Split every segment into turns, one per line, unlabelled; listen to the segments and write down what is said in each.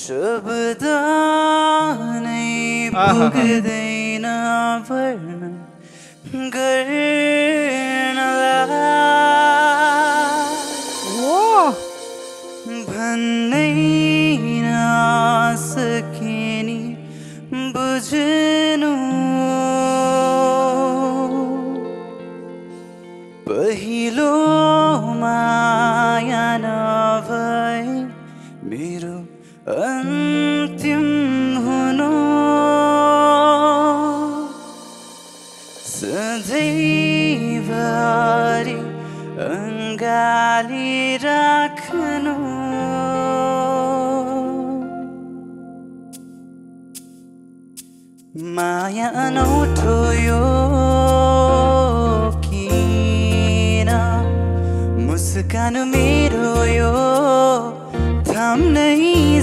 शब्द नै पुग्दैन वर्णन गर्नलाई भन्नै नसके नि बुझ्नु पहिलो माया नभए मेरो अन्तिम हुनु सधैँभरि अँगाली राख्नु माया अनौठो यो किन मुस्कान मेरो यो थाम्नै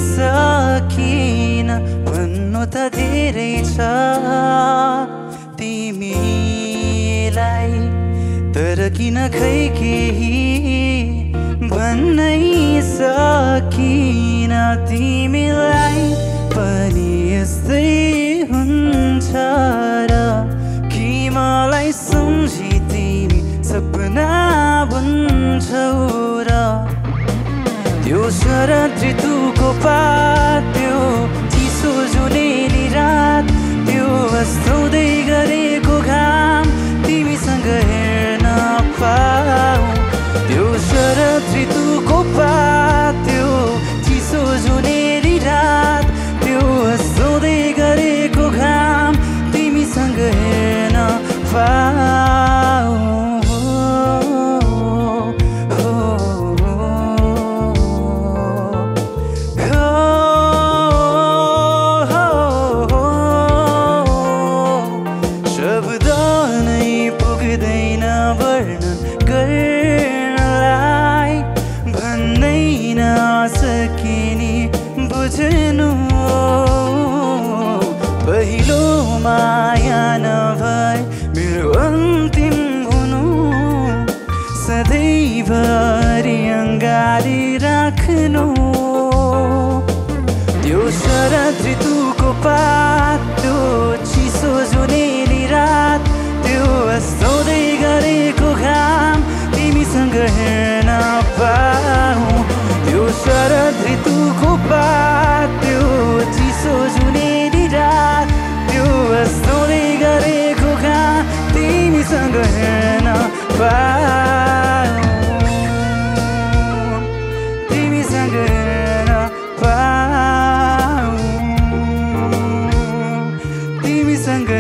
सकिन भन्नु त धेरै छ तिमीलाई तर किन खै केही भन्नै सकिन तिमीलाई पनि यस्तै हुन्छ र कि मलाई सम्झी तिमी सपना बुन्छौ र त्यो शरद ऋतुको पात त्यो चिसो जुनेली रात त्यो अस्ताउँदै गरेको घाम तिमीसँग हेर्न पाऊ त्यो शरद ऋतुको पात त्यो चिसो जुनेली रात त्यो अस्ताउँदै गरेको घाम तिमीसँग हेर्न पाऊ सकिनी बुझ्नु पहिलो माया नभए मेरो अन्तिम हुनु सधैँभरि अँगाली राख्नु त्यो शरद ऋतुको पात त्यो चिसो जुनेली रात त्यो अस्ताउँदै गरेको घाम तिमीसँग हेर्न पाऊ त्यो शरद ऋतुको पात त्यो चिसो जुनेली रात त्यो अस्ताउँदै गरेको घाम तिमीसँग हेर्न पाऊ तिमीसँग हेर्न पाऊ तिमीसँग